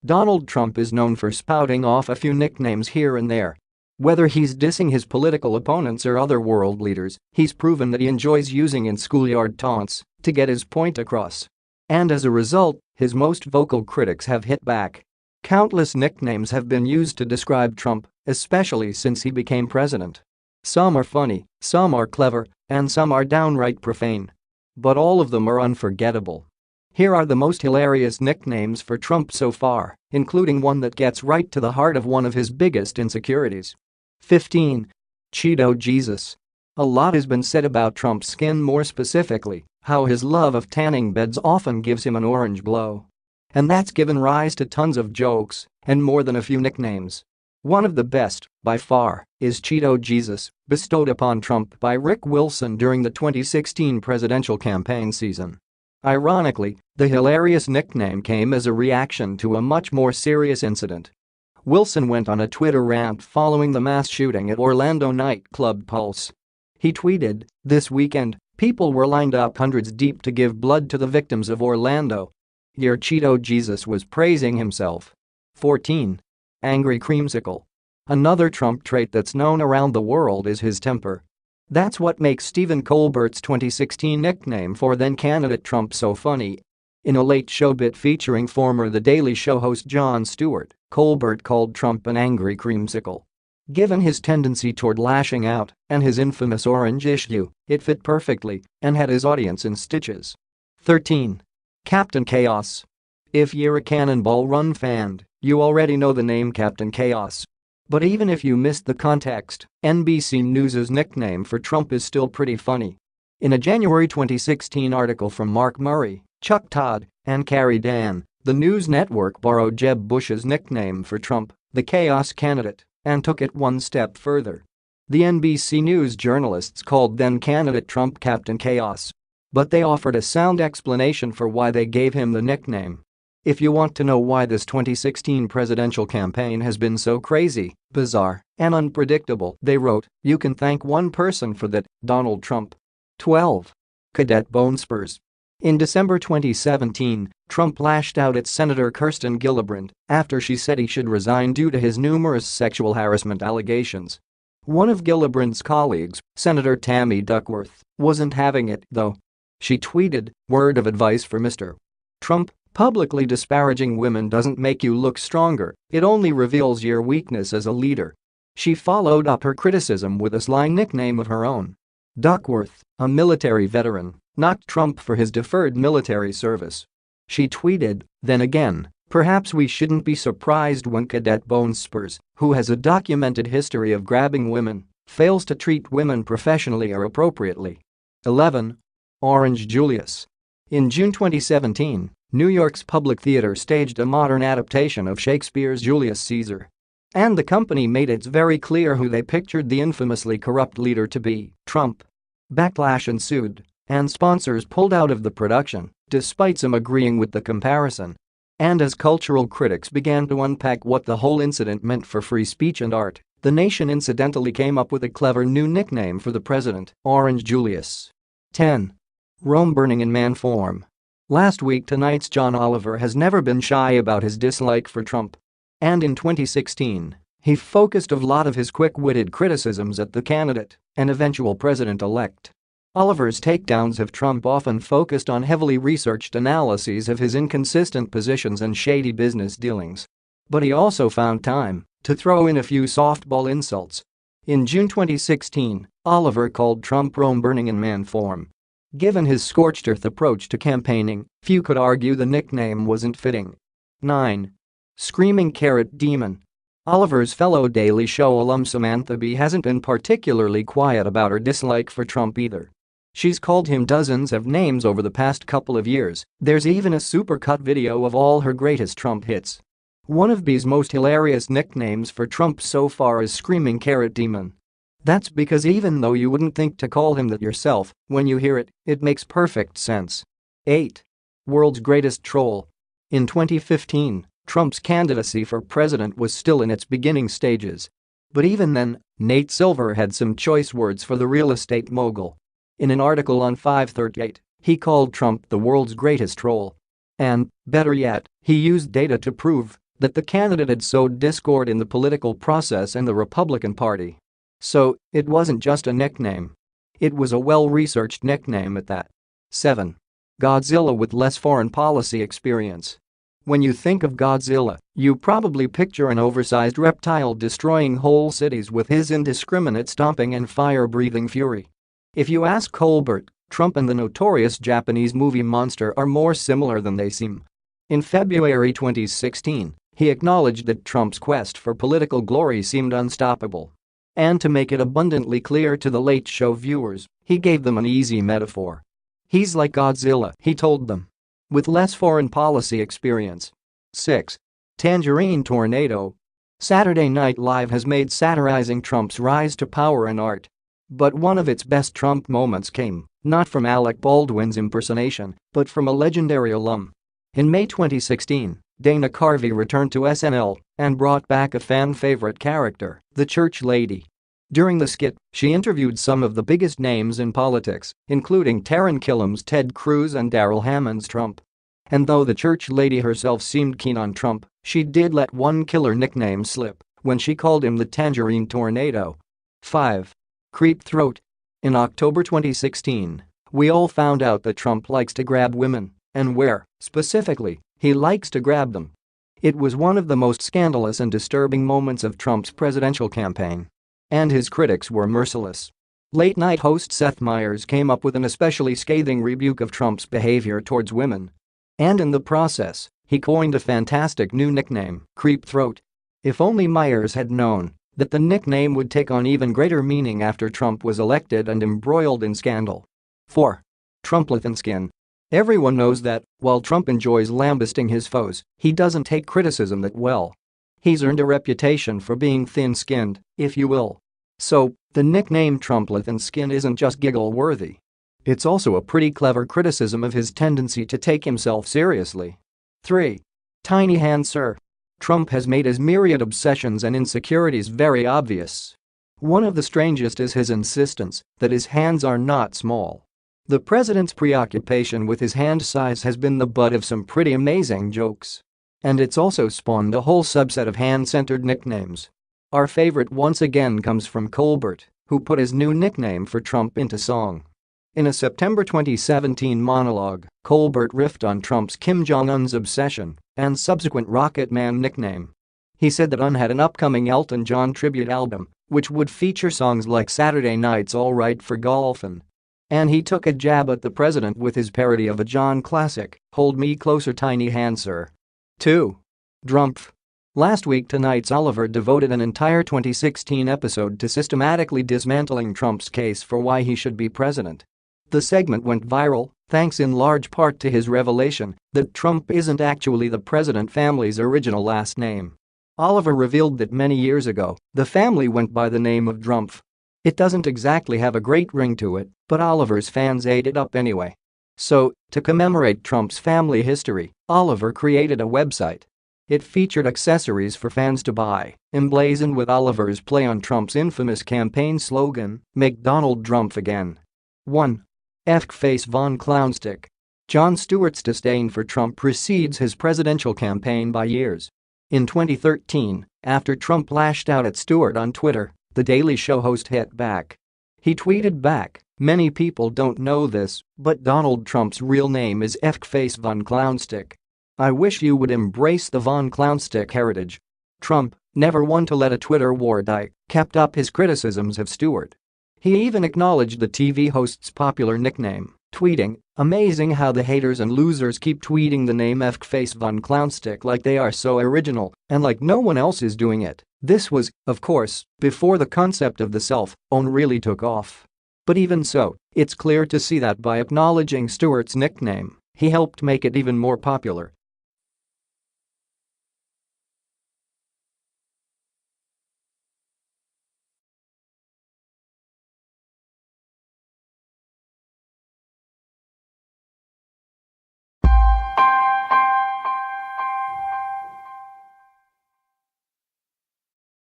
Donald Trump is known for spouting off a few nicknames here and there. Whether he's dissing his political opponents or other world leaders, he's proven that he enjoys using in schoolyard taunts to get his point across. And as a result, his most vocal critics have hit back. Countless nicknames have been used to describe Trump, especially since he became president. Some are funny, some are clever, and some are downright profane. But all of them are unforgettable. Here are the most hilarious nicknames for Trump so far, including one that gets right to the heart of one of his biggest insecurities. 15. Cheeto Jesus. A lot has been said about Trump's skin, more specifically, how his love of tanning beds often gives him an orange glow. And that's given rise to tons of jokes and more than a few nicknames. One of the best, by far, is Cheeto Jesus, bestowed upon Trump by Rick Wilson during the 2016 presidential campaign season. Ironically, the hilarious nickname came as a reaction to a much more serious incident. Wilson went on a Twitter rant following the mass shooting at Orlando nightclub Pulse. He tweeted, "This weekend, people were lined up hundreds deep to give blood to the victims of Orlando." Here Cheeto Jesus was praising himself. 14. Angry Creamsicle. Another Trump trait that's known around the world is his temper. That's what makes Stephen Colbert's 2016 nickname for then-candidate Trump so funny. In a Late Show bit featuring former The Daily Show host Jon Stewart, Colbert called Trump an angry creamsicle. Given his tendency toward lashing out and his infamous orange issue, it fit perfectly and had his audience in stitches. 13. Captain Chaos. If you're a Cannonball Run fan, you already know the name Captain Chaos. But even if you missed the context, NBC News' nickname for Trump is still pretty funny. In a January 2016 article from Mark Murray, Chuck Todd, and Carrie Dan, the news network borrowed Jeb Bush's nickname for Trump, the Chaos Candidate, and took it one step further. The NBC News journalists called then-candidate Trump Captain Chaos. But they offered a sound explanation for why they gave him the nickname. If you want to know why this 2016 presidential campaign has been so crazy, bizarre, and unpredictable, they wrote, you can thank one person for that, Donald Trump. 12. Cadet Bone Spurs. In December 2017, Trump lashed out at Senator Kirsten Gillibrand after she said he should resign due to his numerous sexual harassment allegations. One of Gillibrand's colleagues, Senator Tammy Duckworth, wasn't having it, though. She tweeted, "Word of advice for Mr. Trump, publicly disparaging women doesn't make you look stronger, it only reveals your weakness as a leader." She followed up her criticism with a slang nickname of her own. Duckworth, a military veteran, knocked Trump for his deferred military service. She tweeted, "Then again, perhaps we shouldn't be surprised when Cadet Bone Spurs, who has a documented history of grabbing women, fails to treat women professionally or appropriately." 11. Orange Julius. In June 2017, New York's Public Theater staged a modern adaptation of Shakespeare's Julius Caesar. And the company made it very clear who they pictured the infamously corrupt leader to be, Trump. Backlash ensued, and sponsors pulled out of the production, despite some agreeing with the comparison. And as cultural critics began to unpack what the whole incident meant for free speech and art, the Nation incidentally came up with a clever new nickname for the president, Orange Julius. 10. Rome burning in man form. Last week tonight's John Oliver has never been shy about his dislike for Trump. And in 2016, he focused a lot of his quick-witted criticisms at the candidate and eventual president-elect. Oliver's takedowns of Trump often focused on heavily researched analyses of his inconsistent positions and shady business dealings. But he also found time to throw in a few softball insults. In June 2016, Oliver called Trump Rome burning in man form. Given his scorched earth approach to campaigning, few could argue the nickname wasn't fitting. 9. Screaming Carrot Demon. Oliver's fellow Daily Show alum Samantha Bee hasn't been particularly quiet about her dislike for Trump either. She's called him dozens of names over the past couple of years. There's even a supercut video of all her greatest Trump hits. One of Bee's most hilarious nicknames for Trump so far is Screaming Carrot Demon. That's because even though you wouldn't think to call him that yourself, when you hear it, it makes perfect sense. 8. World's Greatest Troll. In 2015, Trump's candidacy for president was still in its beginning stages. But even then, Nate Silver had some choice words for the real estate mogul. In an article on 538, he called Trump the world's greatest troll. And, better yet, he used data to prove that the candidate had sowed discord in the political process and the Republican Party. So, it wasn't just a nickname. It was a well-researched nickname at that. 7. Godzilla with less foreign policy experience. When you think of Godzilla, you probably picture an oversized reptile destroying whole cities with his indiscriminate stomping and fire-breathing fury. If you ask Colbert, Trump and the notorious Japanese movie monster are more similar than they seem. In February 2016, he acknowledged that Trump's quest for political glory seemed unstoppable. And to make it abundantly clear to the Late Show viewers, he gave them an easy metaphor. He's like Godzilla, he told them, with less foreign policy experience. 6. Tangerine Tornado. Saturday Night Live has made satirizing Trump's rise to power an art. But one of its best Trump moments came, not from Alec Baldwin's impersonation, but from a legendary alum. In May 2016, Dana Carvey returned to SNL and brought back a fan-favorite character, the Church Lady. During the skit, she interviewed some of the biggest names in politics, including Taran Killam's Ted Cruz and Darrell Hammond's Trump. And though the Church Lady herself seemed keen on Trump, she did let one killer nickname slip when she called him the Tangerine Tornado. 5. Creep Throat. In October 2016, we all found out that Trump likes to grab women, and where, specifically, he likes to grab them. It was one of the most scandalous and disturbing moments of Trump's presidential campaign. And his critics were merciless. Late-night host Seth Meyers came up with an especially scathing rebuke of Trump's behavior towards women. And in the process, he coined a fantastic new nickname, Creep Throat. If only Meyers had known that the nickname would take on even greater meaning after Trump was elected and embroiled in scandal. 4. Trumplethan Skin. Everyone knows that, while Trump enjoys lambasting his foes, he doesn't take criticism that well. He's earned a reputation for being thin-skinned, if you will. So, the nickname Trumplethan Skin isn't just giggle-worthy. It's also a pretty clever criticism of his tendency to take himself seriously. 3. Tiny Hand Sir. Trump has made his myriad obsessions and insecurities very obvious. One of the strangest is his insistence that his hands are not small. The president's preoccupation with his hand size has been the butt of some pretty amazing jokes. And it's also spawned a whole subset of hand-centered nicknames. Our favorite once again comes from Colbert, who put his new nickname for Trump into song. In a September 2017 monologue, Colbert riffed on Trump's Kim Jong-un's obsession and subsequent Rocket Man nickname. He said that UN had an upcoming Elton John tribute album, which would feature songs like Saturday Night's All Right for Golfin'. And he took a jab at the president with his parody of a John classic, Hold Me Closer Tiny Hand Sir. 2. Drumpf. Last week tonight's Oliver devoted an entire 2016 episode to systematically dismantling Trump's case for why he should be president. The segment went viral, thanks in large part to his revelation that Trump isn't actually the president family's original last name. Oliver revealed that many years ago, the family went by the name of Drumpf. It doesn't exactly have a great ring to it, but Oliver's fans ate it up anyway. So, to commemorate Trump's family history, Oliver created a website. It featured accessories for fans to buy, emblazoned with Oliver's play on Trump's infamous campaign slogan, Make Donald Drumpf Again. 1. F-Face Von Clownstick. Jon Stewart's disdain for Trump precedes his presidential campaign by years. In 2013, after Trump lashed out at Stewart on Twitter, The Daily Show host hit back. He tweeted back, "Many people don't know this, but Donald Trump's real name is F-Face Von Clownstick. I wish you would embrace the Von Clownstick heritage." Trump, never one to let a Twitter war die, kept up his criticisms of Stewart. He even acknowledged the TV host's popular nickname, tweeting, "Amazing how the haters and losers keep tweeting the name F-Face Von Clownstick like they are so original and like no one else is doing it." This was, of course, before the concept of the self-own really took off. But even so, it's clear to see that by acknowledging Stewart's nickname, he helped make it even more popular.